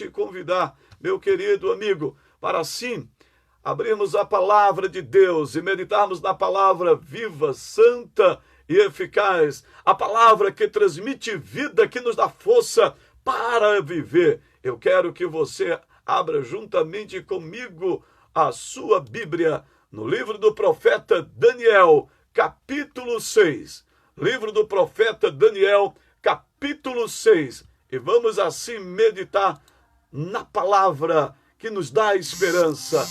te convidar, meu querido amigo, para assim abrirmos a palavra de Deus e meditarmos na palavra viva, santa e eficaz, a palavra que transmite vida, que nos dá força para viver. Eu quero que você abra juntamente comigo a sua Bíblia no livro do profeta Daniel, capítulo 6. Livro do profeta Daniel, capítulo 6. E vamos assim meditar na palavra que nos dá esperança,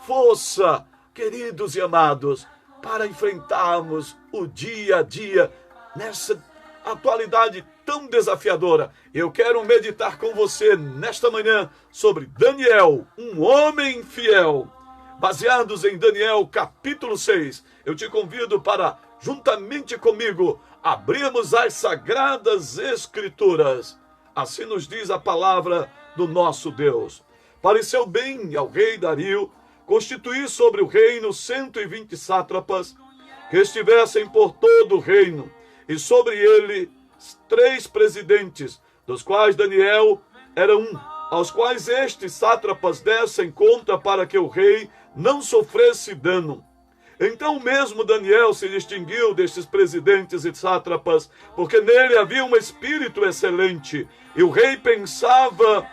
força, queridos e amados, para enfrentarmos o dia a dia nessa atualidade tão desafiadora. Eu quero meditar com você nesta manhã sobre Daniel, um homem fiel. Baseados em Daniel capítulo 6, eu te convido para, juntamente comigo, abrirmos as sagradas escrituras. Assim nos diz a palavra do nosso Deus. Pareceu bem ao rei Dario constituir sobre o reino 120 sátrapas que estivessem por todo o reino, e sobre ele 3 presidentes, dos quais Daniel era um, aos quais estes sátrapas dessem conta para que o rei não sofresse dano. Então mesmo Daniel se distinguiu destes presidentes e sátrapas, porque nele havia um espírito excelente, e o rei pensava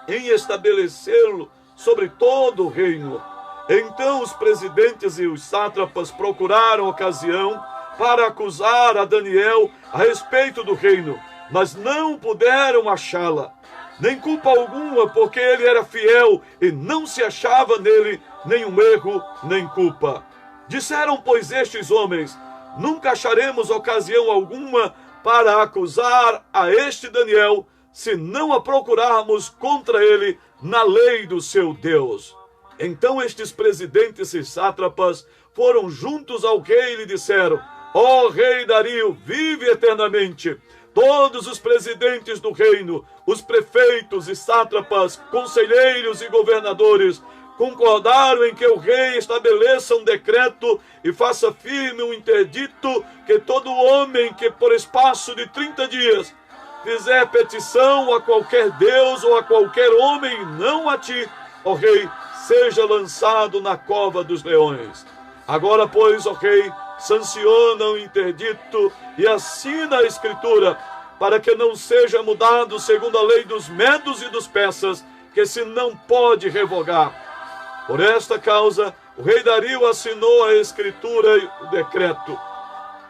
em estabelecê-lo sobre todo o reino. Então os presidentes e os sátrapas procuraram ocasião para acusar a Daniel a respeito do reino, mas não puderam achá-la, nem culpa alguma, porque ele era fiel e não se achava nele nenhum erro, nem culpa. Disseram, pois, estes homens: nunca acharemos ocasião alguma para acusar a este Daniel, se não a procurarmos contra ele na lei do seu Deus. Então estes presidentes e sátrapas foram juntos ao rei e lhe disseram: ó rei Dario, vive eternamente. Todos os presidentes do reino, os prefeitos e sátrapas, conselheiros e governadores, concordaram em que o rei estabeleça um decreto e faça firme um interdito que todo homem que por espaço de 30 dias fizer petição a qualquer deus ou a qualquer homem, não a ti, ó rei, seja lançado na cova dos leões. Agora, pois, ó rei, sanciona o interdito e assina a escritura, para que não seja mudado segundo a lei dos medos e dos persas, que se não pode revogar. Por esta causa, o rei Dario assinou a escritura e o decreto.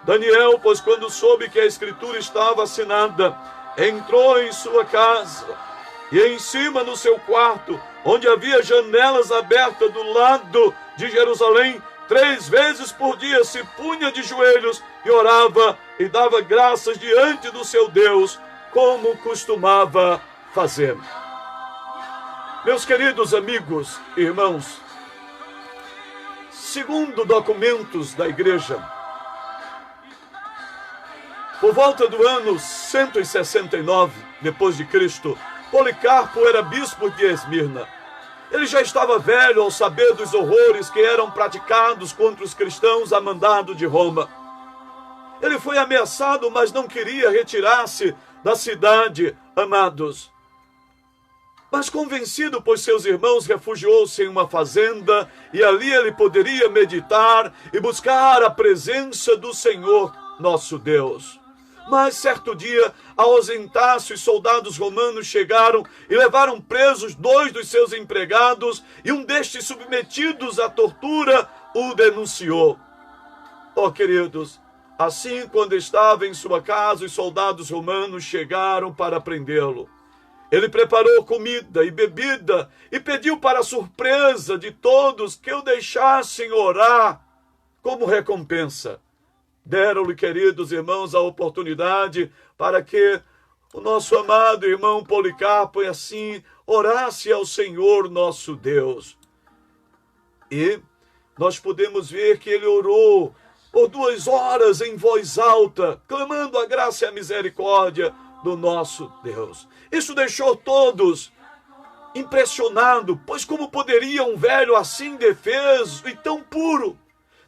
Daniel, pois, quando soube que a escritura estava assinada, entrou em sua casa, e em cima no seu quarto, onde havia janelas abertas do lado de Jerusalém, 3 vezes por dia se punha de joelhos e orava e dava graças diante do seu Deus, como costumava fazer. Meus queridos amigos e irmãos, segundo documentos da igreja, por volta do ano 169 depois de Cristo, Policarpo era bispo de Esmirna. Ele já estava velho ao saber dos horrores que eram praticados contra os cristãos a mandado de Roma. Ele foi ameaçado, mas não queria retirar-se da cidade, amados. Mas convencido por seus irmãos, refugiou-se em uma fazenda, e ali ele poderia meditar e buscar a presença do Senhor, nosso Deus. Mas certo dia, ao ausentar-se, os soldados romanos chegaram e levaram presos 2 dos seus empregados, e um destes, submetidos à tortura, o denunciou. Oh, queridos, assim, quando estava em sua casa, os soldados romanos chegaram para prendê-lo. Ele preparou comida e bebida e pediu, para a surpresa de todos, que o deixassem orar como recompensa. Deram-lhe, queridos irmãos, a oportunidade para que o nosso amado irmão Policarpo assim orasse ao Senhor nosso Deus. E nós podemos ver que ele orou por 2 horas em voz alta, clamando a graça e a misericórdia do nosso Deus. Isso deixou todos impressionados, pois como poderia um velho assim indefeso e tão puro?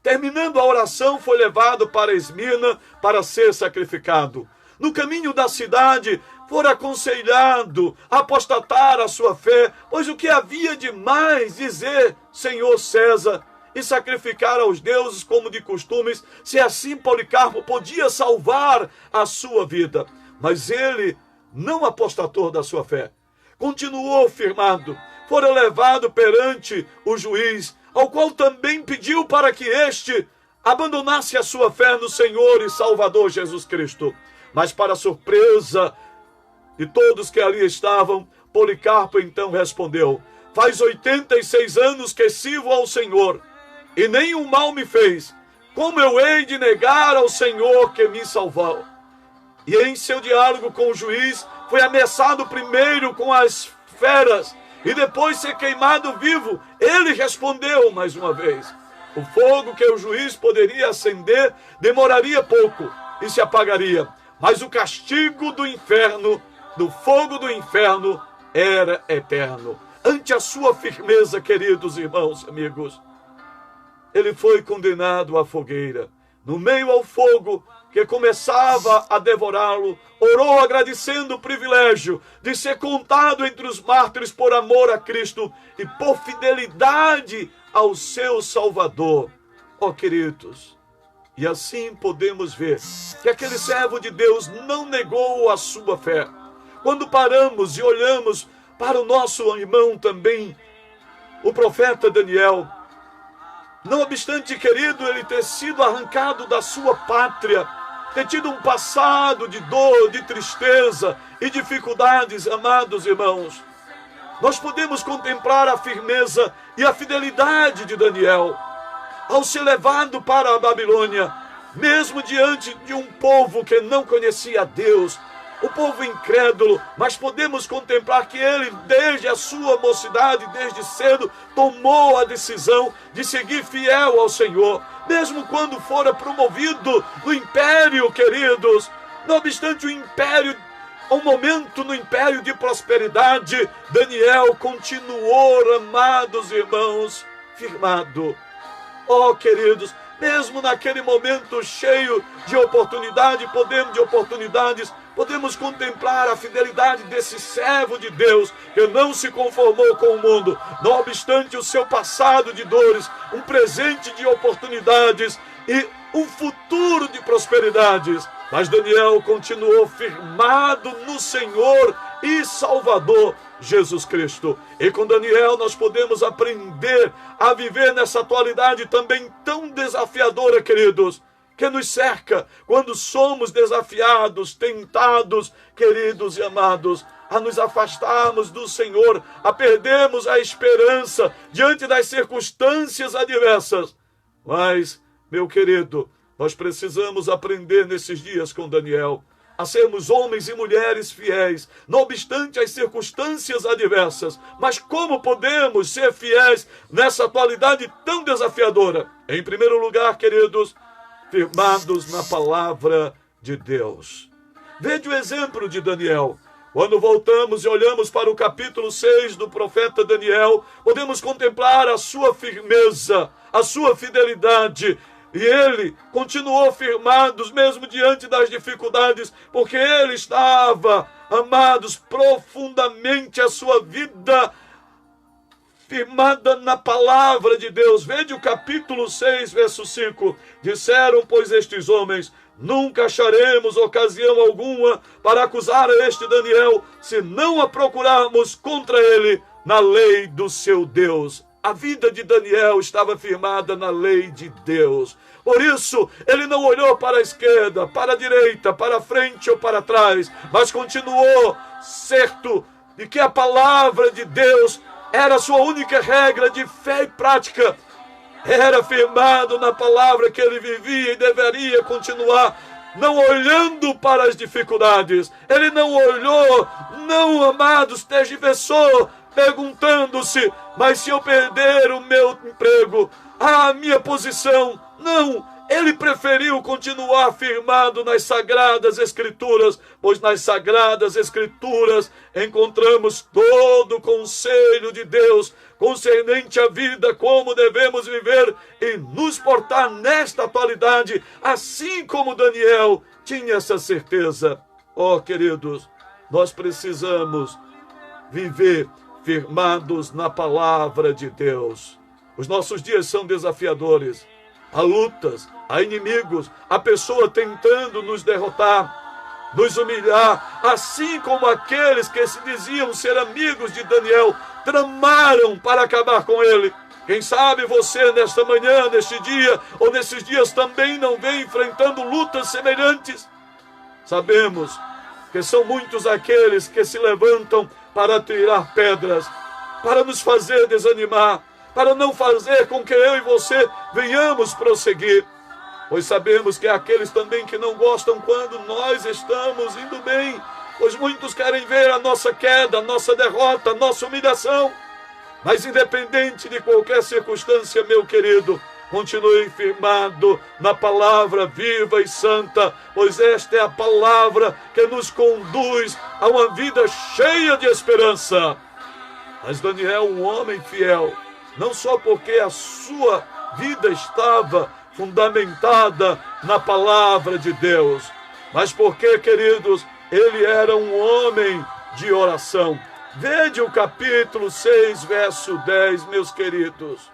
Terminando a oração, foi levado para Esmirna para ser sacrificado. No caminho da cidade, for aconselhado a apostatar a sua fé, pois o que havia de mais dizer Senhor César e sacrificar aos deuses como de costumes, se assim Policarpo podia salvar a sua vida. Mas ele não apostatou da sua fé, continuou firmado, fora levado perante o juiz, ao qual também pediu para que este abandonasse a sua fé no Senhor e Salvador Jesus Cristo. Mas para surpresa de todos que ali estavam, Policarpo então respondeu: faz 86 anos que sirvo ao Senhor, e nenhum mal me fez. Como eu hei de negar ao Senhor que me salvou? E em seu diálogo com o juiz, foi ameaçado primeiro com as feras, e depois ser queimado vivo. Ele respondeu mais uma vez. O fogo que o juiz poderia acender demoraria pouco e se apagaria. Mas o castigo do inferno, do fogo do inferno, era eterno. Ante a sua firmeza, queridos irmãos, amigos, ele foi condenado à fogueira. No meio ao fogo que começava a devorá-lo, orou agradecendo o privilégio de ser contado entre os mártires por amor a Cristo e por fidelidade ao seu Salvador. Ó queridos, e assim podemos ver que aquele servo de Deus não negou a sua fé. Quando paramos e olhamos para o nosso irmão também, o profeta Daniel, não obstante, querido, ele ter sido arrancado da sua pátria, ter tido um passado de dor, de tristeza e dificuldades, amados irmãos, nós podemos contemplar a firmeza e a fidelidade de Daniel ao ser levado para a Babilônia, mesmo diante de um povo que não conhecia a Deus, o povo incrédulo, mas podemos contemplar que ele, desde a sua mocidade, desde cedo, tomou a decisão de seguir fiel ao Senhor, mesmo quando fora promovido no império, queridos. Não obstante o império, um momento no império de prosperidade, Daniel continuou, amados irmãos, firmado. Oh, queridos, mesmo naquele momento cheio de oportunidade, podemos contemplar a fidelidade desse servo de Deus, que não se conformou com o mundo, não obstante o seu passado de dores, um presente de oportunidades e um futuro de prosperidades. Mas Daniel continuou firmado no Senhor e Salvador Jesus Cristo. E com Daniel nós podemos aprender a viver nessa atualidade também tão desafiadora, queridos, que nos cerca quando somos desafiados, tentados, queridos e amados, a nos afastarmos do Senhor, a perdermos a esperança diante das circunstâncias adversas. Mas, meu querido, nós precisamos aprender nesses dias com Daniel a sermos homens e mulheres fiéis, não obstante as circunstâncias adversas. Mas como podemos ser fiéis nessa atualidade tão desafiadora? Em primeiro lugar, queridos, firmados na palavra de Deus. Veja o exemplo de Daniel. Quando voltamos e olhamos para o capítulo 6 do profeta Daniel, podemos contemplar a sua firmeza, a sua fidelidade. E ele continuou firmado mesmo diante das dificuldades, porque ele estava, amados, profundamente a sua vida firmada na palavra de Deus. Veja o capítulo 6, verso 5. Disseram, pois, estes homens: nunca acharemos ocasião alguma para acusar a este Daniel, se não a procurarmos contra ele na lei do seu Deus. A vida de Daniel estava firmada na lei de Deus. Por isso, ele não olhou para a esquerda, para a direita, para a frente ou para trás, mas continuou certo de que a palavra de Deus era a sua única regra de fé e prática. Era firmado na palavra que ele vivia e deveria continuar, não olhando para as dificuldades. Ele não olhou, não, amados, tergiversou, perguntando-se: mas se eu perder o meu emprego, a minha posição? Não, ele preferiu continuar firmado nas Sagradas Escrituras, pois nas Sagradas Escrituras encontramos todo o conselho de Deus concernente à vida, como devemos viver e nos portar nesta atualidade, assim como Daniel tinha essa certeza. Oh, queridos, nós precisamos viver firmados na palavra de Deus. Os nossos dias são desafiadores. Há lutas, há inimigos, há pessoas tentando nos derrotar, nos humilhar, assim como aqueles que se diziam ser amigos de Daniel tramaram para acabar com ele. Quem sabe você nesta manhã, neste dia ou nesses dias também não vem enfrentando lutas semelhantes. Sabemos que são muitos aqueles que se levantam para tirar pedras, para nos fazer desanimar, para não fazer com que eu e você venhamos prosseguir. Pois sabemos que há aqueles também que não gostam quando nós estamos indo bem, pois muitos querem ver a nossa queda, a nossa derrota, a nossa humilhação. Mas independente de qualquer circunstância, meu querido, continue firmado na palavra viva e santa, pois esta é a palavra que nos conduz a uma vida cheia de esperança. Mas Daniel, um homem fiel, não só porque a sua vida estava fundamentada na palavra de Deus, mas porque, queridos, ele era um homem de oração. Vede o capítulo 6, verso 10, meus queridos.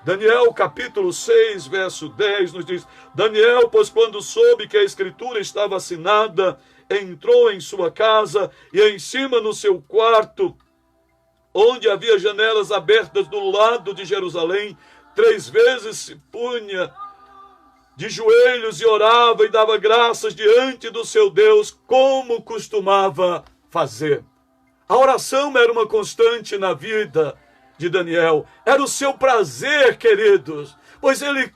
Daniel, capítulo 6, verso 10, nos diz: Daniel, pois quando soube que a escritura estava assinada, entrou em sua casa e em cima no seu quarto, onde havia janelas abertas do lado de Jerusalém, 3 vezes se punha de joelhos e orava e dava graças diante do seu Deus, como costumava fazer. A oração era uma constante na vida de Daniel. Era o seu prazer, queridos, pois ele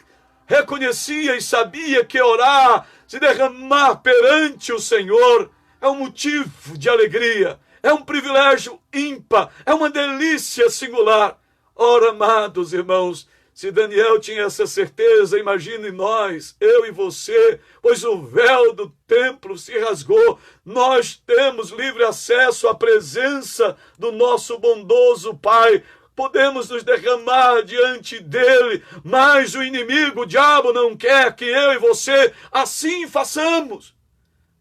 reconhecia e sabia que orar, se derramar perante o Senhor, é um motivo de alegria, é um privilégio ímpar, é uma delícia singular. Ora, amados irmãos, se Daniel tinha essa certeza, imagine nós, eu e você, pois o véu do templo se rasgou. Nós temos livre acesso à presença do nosso bondoso Pai. Podemos nos derramar diante dele, mas o inimigo, o diabo, não quer que eu e você assim façamos.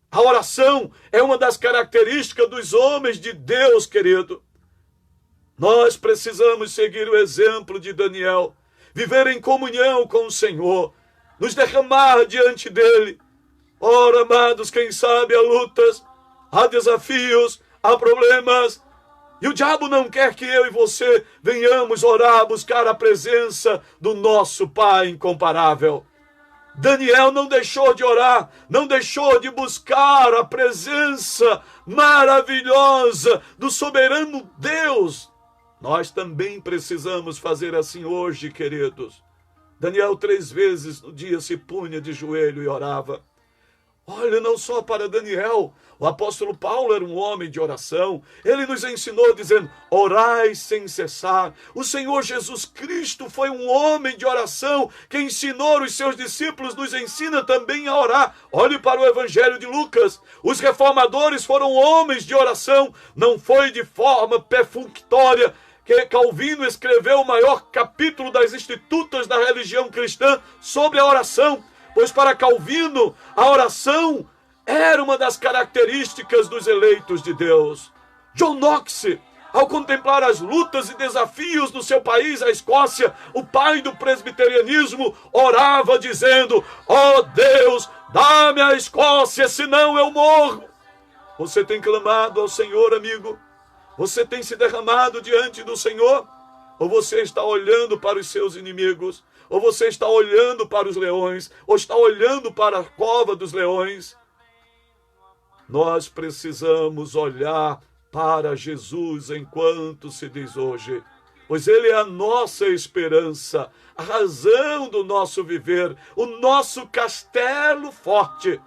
A oração é uma das características dos homens de Deus, querido. Nós precisamos seguir o exemplo de Daniel, viver em comunhão com o Senhor, nos derramar diante dele. Ora, amados, quem sabe há lutas, há desafios, há problemas, e o diabo não quer que eu e você venhamos orar, buscar a presença do nosso Pai incomparável. Daniel não deixou de orar, não deixou de buscar a presença maravilhosa do soberano Deus. Nós também precisamos fazer assim hoje, queridos. Daniel 3 vezes no dia se punha de joelho e orava. Olha, não só para Daniel, o apóstolo Paulo era um homem de oração. Ele nos ensinou dizendo: orai sem cessar. O Senhor Jesus Cristo foi um homem de oração que ensinou os seus discípulos, nos ensina também a orar. Olhe para o Evangelho de Lucas. Os reformadores foram homens de oração. Não foi de forma perfunctória que Calvino escreveu o maior capítulo das Institutas da religião cristã sobre a oração. Pois para Calvino, a oração era uma das características dos eleitos de Deus. John Knox, ao contemplar as lutas e desafios do seu país, a Escócia, o pai do presbiterianismo, orava dizendo: ó Deus, dá-me a Escócia, senão eu morro. Você tem clamado ao Senhor, amigo? Você tem se derramado diante do Senhor? Ou você está olhando para os seus inimigos? Ou você está olhando para os leões? Ou está olhando para a cova dos leões? Nós precisamos olhar para Jesus enquanto se diz hoje, pois Ele é a nossa esperança, a razão do nosso viver, o nosso castelo forte.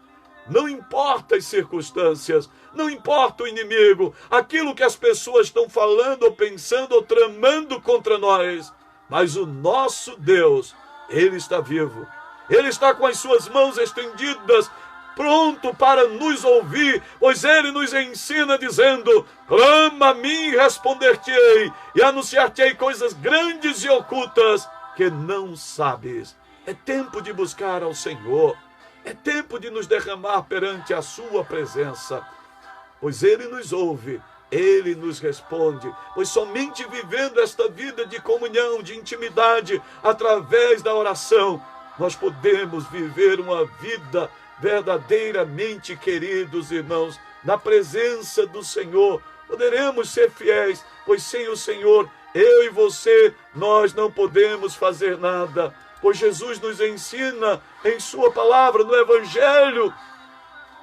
Não importa as circunstâncias, não importa o inimigo, aquilo que as pessoas estão falando ou pensando ou tramando contra nós, mas o nosso Deus, Ele está vivo. Ele está com as suas mãos estendidas, pronto para nos ouvir, pois Ele nos ensina dizendo: clama a mim e responder-te-ei, e anunciar-te-ei coisas grandes e ocultas que não sabes. É tempo de buscar ao Senhor. É tempo de nos derramar perante a sua presença. pois Ele nos ouve, Ele nos responde, pois somente vivendo esta vida de comunhão, de intimidade, através da oração, nós podemos viver uma vida verdadeiramente, queridos irmãos, na presença do Senhor. Poderemos ser fiéis, pois sem o Senhor, eu e você, nós não podemos fazer nada, pois Jesus nos ensina em sua palavra, no Evangelho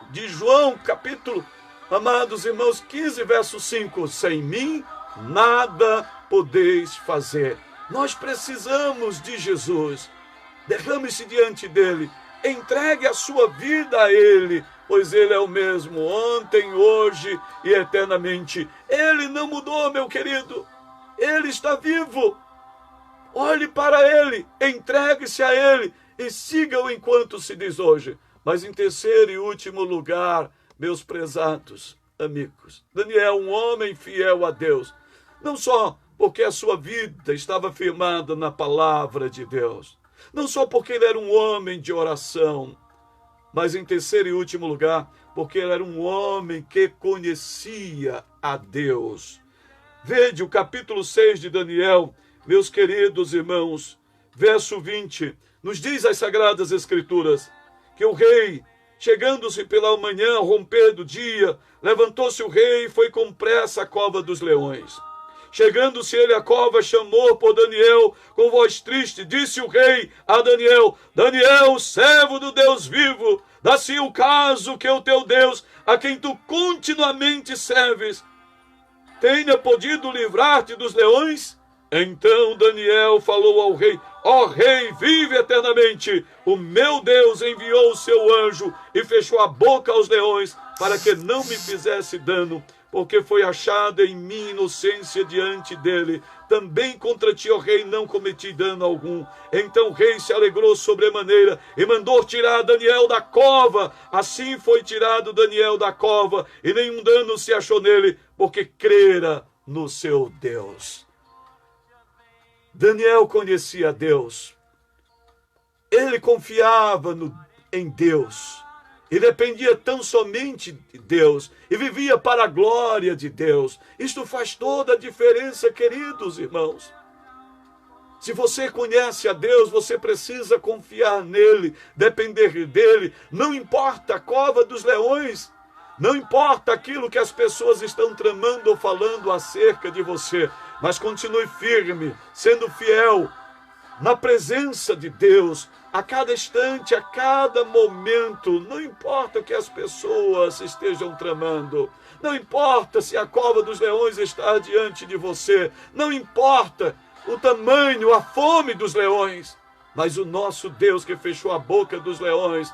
de João, capítulo, amados irmãos, 15, verso 5, sem mim nada podeis fazer. Nós precisamos de Jesus. Derrame-se diante dele, entregue a sua vida a ele, pois ele é o mesmo ontem, hoje e eternamente. Ele não mudou, meu querido. Ele está vivo. Olhe para ele, entregue-se a ele e siga-o enquanto se diz hoje. Mas em terceiro e último lugar, meus prezados amigos, Daniel, um homem fiel a Deus, não só porque a sua vida estava firmada na palavra de Deus, não só porque ele era um homem de oração, mas em terceiro e último lugar, porque ele era um homem que conhecia a Deus. Vede o capítulo 6 de Daniel, meus queridos irmãos, verso 20, nos diz as Sagradas Escrituras, que o rei, chegando-se pela manhã, ao romper do dia, levantou-se o rei e foi com pressa à cova dos leões. Chegando-se ele à cova, chamou por Daniel com voz triste. Disse o rei a Daniel: Daniel, servo do Deus vivo, dá-se o caso que o teu Deus, a quem tu continuamente serves, tenha podido livrar-te dos leões? Então Daniel falou ao rei: ó rei, vive eternamente. O meu Deus enviou o seu anjo e fechou a boca aos leões para que não me fizesse dano, porque foi achada em mim inocência diante dele. Também contra ti, ó rei, não cometi dano algum. Então o rei se alegrou sobremaneira e mandou tirar Daniel da cova. Assim foi tirado Daniel da cova e nenhum dano se achou nele, porque crera no seu Deus. Daniel conhecia Deus. Ele confiava em Deus. E dependia tão somente de Deus. E vivia para a glória de Deus. Isto faz toda a diferença, queridos irmãos. Se você conhece a Deus, você precisa confiar nele, depender dele. Não importa a cova dos leões. Não importa aquilo que as pessoas estão tramando ou falando acerca de você. Mas continue firme, sendo fiel na presença de Deus, a cada instante, a cada momento. Não importa o que as pessoas estejam tramando, não importa se a cova dos leões está diante de você, não importa o tamanho, a fome dos leões, mas o nosso Deus que fechou a boca dos leões,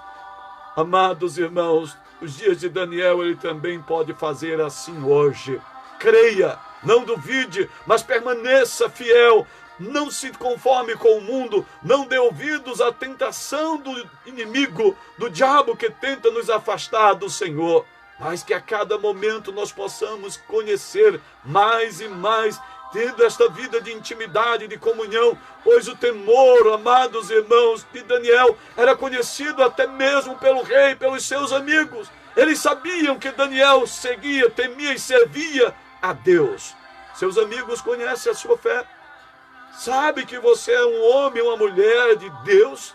amados irmãos, os dias de Daniel, ele também pode fazer assim hoje. Creia, não duvide, mas permaneça fiel. Não se conforme com o mundo, não dê ouvidos à tentação do inimigo, do diabo que tenta nos afastar do Senhor, mas que a cada momento nós possamos conhecer mais e mais, tendo esta vida de intimidade, de comunhão, pois o temor, amados irmãos, de Daniel era conhecido até mesmo pelo rei, pelos seus amigos. Eles sabiam que Daniel seguia, temia e servia a Deus. Seus amigos conhecem a sua fé. Sabe que você é um homem, uma mulher de Deus?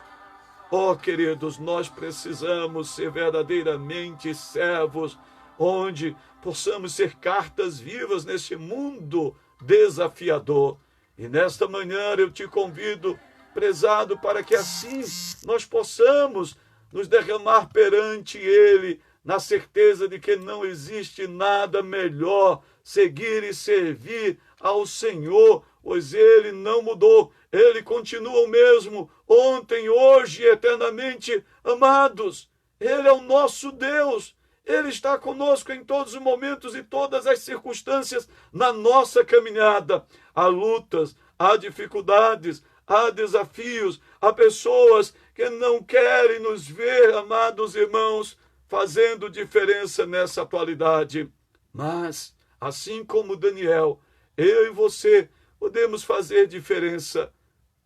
Oh, queridos, nós precisamos ser verdadeiramente servos, onde possamos ser cartas vivas nesse mundo desafiador. E nesta manhã eu te convido, prezado, para que assim nós possamos nos derramar perante Ele, na certeza de que não existe nada melhor, seguir e servir ao Senhor, pois Ele não mudou, Ele continua o mesmo, ontem, hoje e eternamente. Amados, Ele é o nosso Deus, Ele está conosco em todos os momentos e todas as circunstâncias na nossa caminhada. Há lutas, há dificuldades, há desafios, há pessoas que não querem nos ver, amados irmãos, fazendo diferença nessa atualidade. Mas, assim como Daniel, eu e você podemos fazer diferença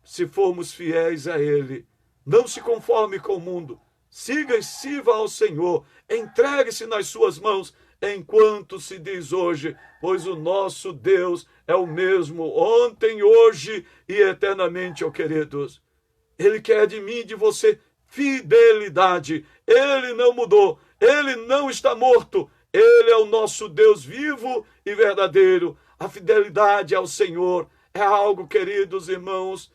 se formos fiéis a Ele. Não se conforme com o mundo. Siga e sirva ao Senhor. Entregue-se nas suas mãos. enquanto se diz hoje, pois o nosso Deus é o mesmo ontem, hoje e eternamente, ó queridos. Ele quer de mim e de você fidelidade. Ele não mudou, ele não está morto. Ele é o nosso Deus vivo e verdadeiro. A fidelidade ao Senhor é algo, queridos irmãos,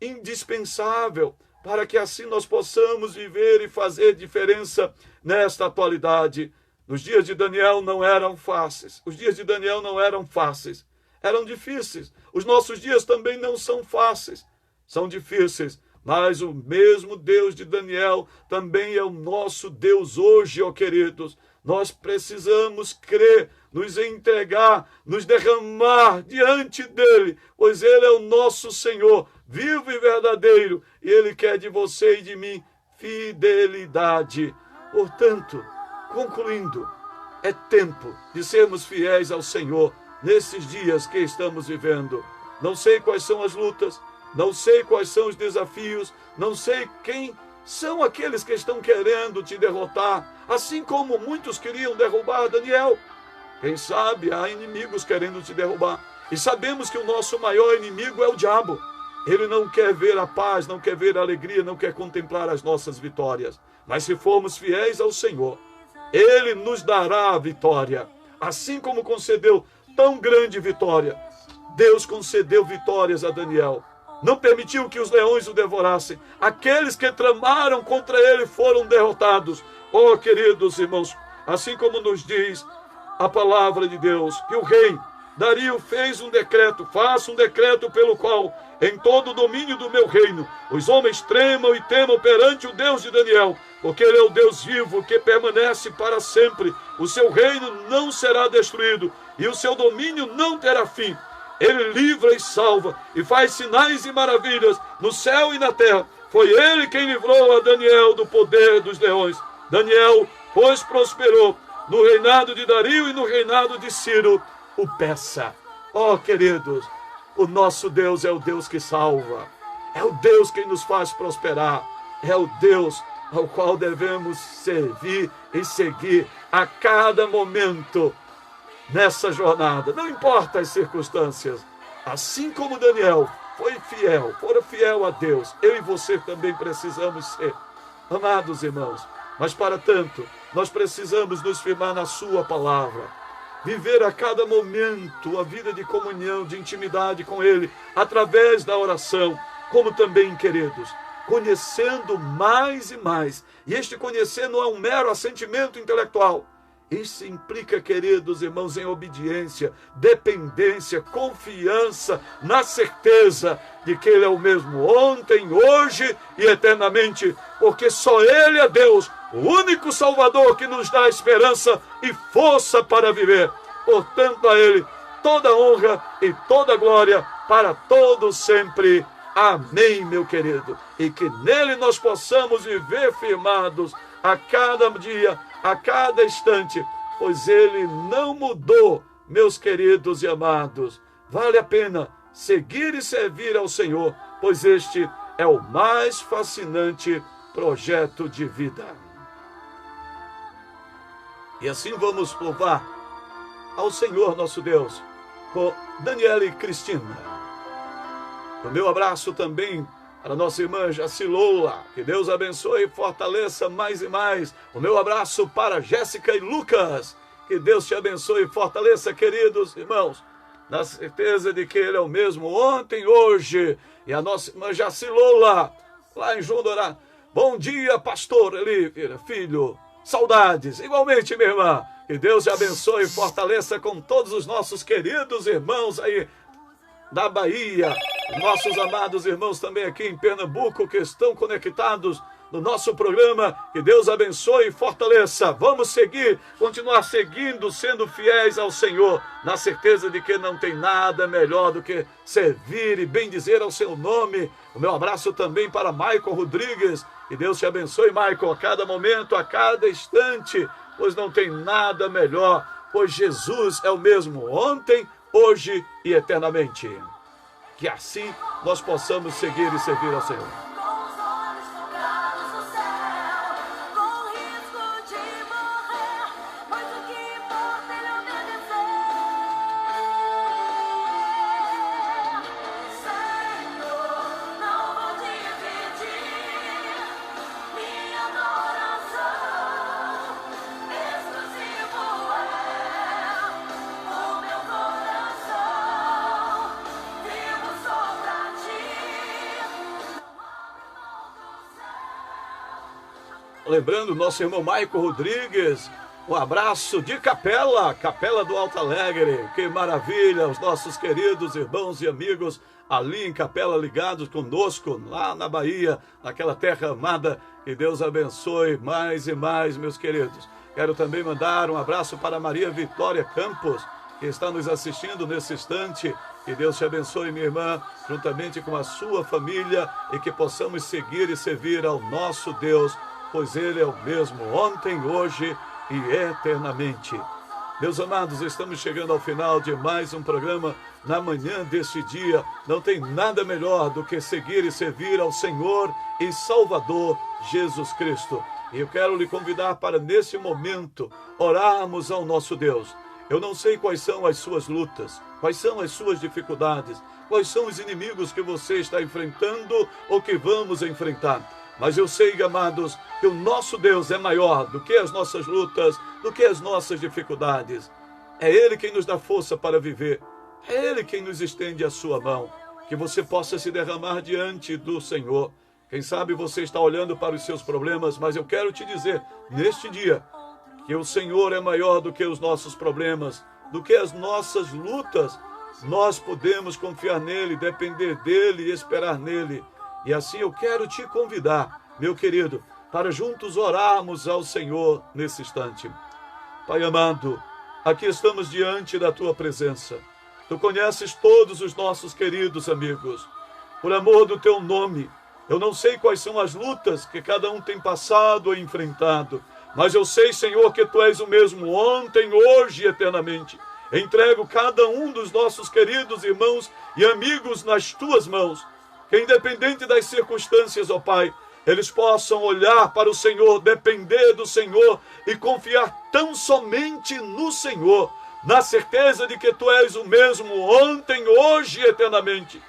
indispensável para que assim nós possamos viver e fazer diferença nesta atualidade. Os dias de Daniel não eram fáceis. Os dias de Daniel não eram fáceis. Eram difíceis. Os nossos dias também não são fáceis. São difíceis. Mas o mesmo Deus de Daniel também é o nosso Deus hoje, ó queridos. Nós precisamos crer, nos entregar, nos derramar diante dele, pois ele é o nosso Senhor, vivo e verdadeiro, e ele quer de você e de mim fidelidade. Portanto, concluindo, é tempo de sermos fiéis ao Senhor nesses dias que estamos vivendo. Não sei quais são as lutas, não sei quais são os desafios, não sei quem são aqueles que estão querendo te derrotar, assim como muitos queriam derrubar Daniel. Quem sabe há inimigos querendo te derrubar. E sabemos que o nosso maior inimigo é o diabo. Ele não quer ver a paz, não quer ver a alegria, não quer contemplar as nossas vitórias. Mas se formos fiéis ao Senhor, ele nos dará a vitória. Assim como concedeu tão grande vitória, Deus concedeu vitórias a Daniel. Não permitiu que os leões o devorassem. Aqueles que tramaram contra ele foram derrotados. Oh, queridos irmãos, assim como nos diz a palavra de Deus, que o rei Dario fez um decreto, faça um decreto pelo qual, em todo o domínio do meu reino, os homens tremam e temam perante o Deus de Daniel, porque ele é o Deus vivo que permanece para sempre. O seu reino não será destruído e o seu domínio não terá fim. Ele livra e salva e faz sinais e maravilhas no céu e na terra. Foi ele quem livrou a Daniel do poder dos leões. Daniel, pois, prosperou no reinado de Dario e no reinado de Ciro, o Persa. Oh, queridos, o nosso Deus é o Deus que salva. É o Deus que nos faz prosperar. É o Deus ao qual devemos servir e seguir a cada momento nessa jornada, não importa as circunstâncias. Assim como Daniel fora fiel a Deus, eu e você também precisamos ser. Amados irmãos, mas para tanto, nós precisamos nos firmar na sua palavra, viver a cada momento a vida de comunhão, de intimidade com ele, através da oração, como também, queridos, conhecendo mais e mais. E este conhecer não é um mero assentimento intelectual. Isso implica, queridos irmãos, em obediência, dependência, confiança, na certeza de que ele é o mesmo ontem, hoje e eternamente, porque só ele é Deus, o único Salvador que nos dá esperança e força para viver. Portanto, a ele toda honra e toda glória para todos sempre. Amém, meu querido. E que nele nós possamos viver firmados a cada dia, a cada instante, pois ele não mudou, meus queridos e amados. Vale a pena seguir e servir ao Senhor, pois este é o mais fascinante projeto de vida. E assim vamos louvar ao Senhor nosso Deus, com Daniela e Cristina. O meu abraço também para a nossa irmã Jacilola, que Deus abençoe e fortaleça mais e mais. O meu abraço para Jéssica e Lucas, que Deus te abençoe e fortaleça, queridos irmãos, na certeza de que ele é o mesmo ontem, hoje. E a nossa irmã Jacilola, lá em João Dourado. Bom dia, pastor Elívia, filho, saudades. Igualmente, minha irmã, que Deus te abençoe e fortaleça com todos os nossos queridos irmãos aí da Bahia, nossos amados irmãos também aqui em Pernambuco que estão conectados no nosso programa. Que Deus abençoe e fortaleça. Vamos seguir, continuar seguindo, sendo fiéis ao Senhor, na certeza de que não tem nada melhor do que servir e bendizer ao seu nome. O meu abraço também para Michael Rodrigues. Que Deus te abençoe, Michael, a cada momento, a cada instante, pois não tem nada melhor, pois Jesus é o mesmo ontem, hoje e eternamente. Que assim nós possamos seguir e servir ao Senhor. lembrando nosso irmão Maico Rodrigues, um abraço de Capela do Alto Alegre. Que maravilha, os nossos queridos irmãos e amigos ali em Capela ligados conosco, lá na Bahia, naquela terra amada. Que Deus abençoe mais e mais, meus queridos. Quero também mandar um abraço para Maria Vitória Campos, que está nos assistindo nesse instante. Que Deus te abençoe, minha irmã, juntamente com a sua família, e que possamos seguir e servir ao nosso Deus, pois Ele é o mesmo ontem, hoje e eternamente. Meus amados, estamos chegando ao final de mais um programa. Na manhã deste dia, não tem nada melhor do que seguir e servir ao Senhor e Salvador Jesus Cristo. E eu quero lhe convidar para, nesse momento, orarmos ao nosso Deus. Eu não sei quais são as suas lutas, quais são as suas dificuldades, quais são os inimigos que você está enfrentando ou que vamos enfrentar. Mas eu sei, amados, que o nosso Deus é maior do que as nossas lutas, do que as nossas dificuldades. É Ele quem nos dá força para viver. É Ele quem nos estende a sua mão. Que você possa se derramar diante do Senhor. Quem sabe você está olhando para os seus problemas, mas eu quero te dizer, neste dia, que o Senhor é maior do que os nossos problemas, do que as nossas lutas. Nós podemos confiar nele, depender dele e esperar nele. E assim eu quero te convidar, meu querido, para juntos orarmos ao Senhor nesse instante. Pai amado, aqui estamos diante da tua presença. Tu conheces todos os nossos queridos amigos. Por amor do teu nome, eu não sei quais são as lutas que cada um tem passado ou enfrentado, mas eu sei, Senhor, que tu és o mesmo ontem, hoje e eternamente. Entrego cada um dos nossos queridos irmãos e amigos nas tuas mãos. Que independente das circunstâncias, ó Pai, eles possam olhar para o Senhor, depender do Senhor e confiar tão somente no Senhor, na certeza de que Tu és o mesmo ontem, hoje e eternamente.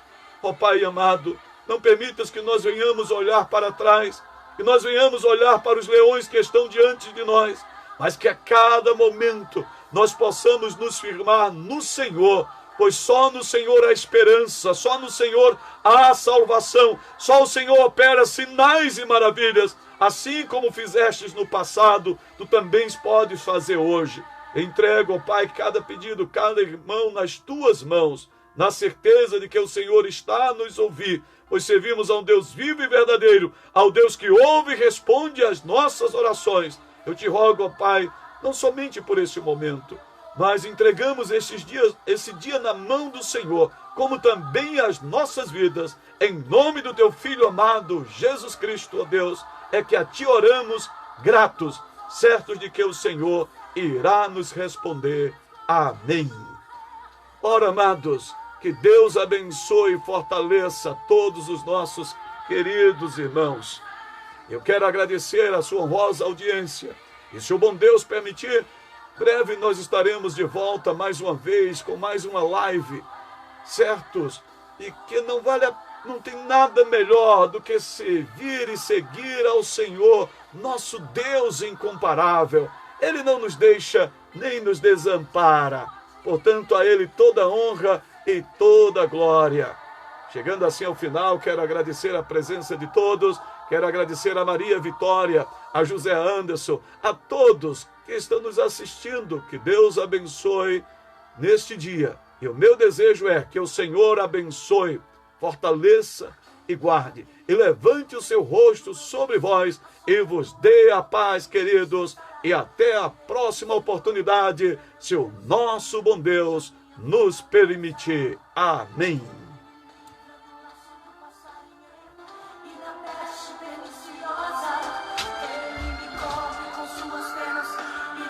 Ó Pai amado, não permitas que nós venhamos olhar para trás, que nós venhamos olhar para os leões que estão diante de nós, mas que a cada momento nós possamos nos firmar no Senhor, pois só no Senhor há esperança, só no Senhor há salvação, só o Senhor opera sinais e maravilhas, assim como fizestes no passado, tu também podes fazer hoje. Entrego, ó Pai, cada pedido, cada irmão nas tuas mãos, na certeza de que o Senhor está a nos ouvir, pois servimos a um Deus vivo e verdadeiro, ao Deus que ouve e responde às nossas orações. Eu te rogo, ó Pai, não somente por este momento, mas entregamos esse dia na mão do Senhor, como também as nossas vidas, em nome do teu Filho amado, Jesus Cristo, ó Deus, é que a ti oramos gratos, certos de que o Senhor irá nos responder. Amém. Ora, amados, que Deus abençoe e fortaleça todos os nossos queridos irmãos. Eu quero agradecer a sua honrosa audiência, e se o bom Deus permitir, breve nós estaremos de volta mais uma vez com mais uma live, certos? E que não tem nada melhor do que servir e seguir ao Senhor, nosso Deus incomparável. Ele não nos deixa nem nos desampara. Portanto, a Ele toda honra e toda glória. Chegando assim ao final, quero agradecer a presença de todos. Quero agradecer a Maria Vitória, a José Anderson, a todos que estão nos assistindo. Que Deus abençoe neste dia. E o meu desejo é que o Senhor abençoe, fortaleça e guarde. E levante o seu rosto sobre vós e vos dê a paz, queridos. E até a próxima oportunidade, se o nosso bom Deus nos permitir. Amém.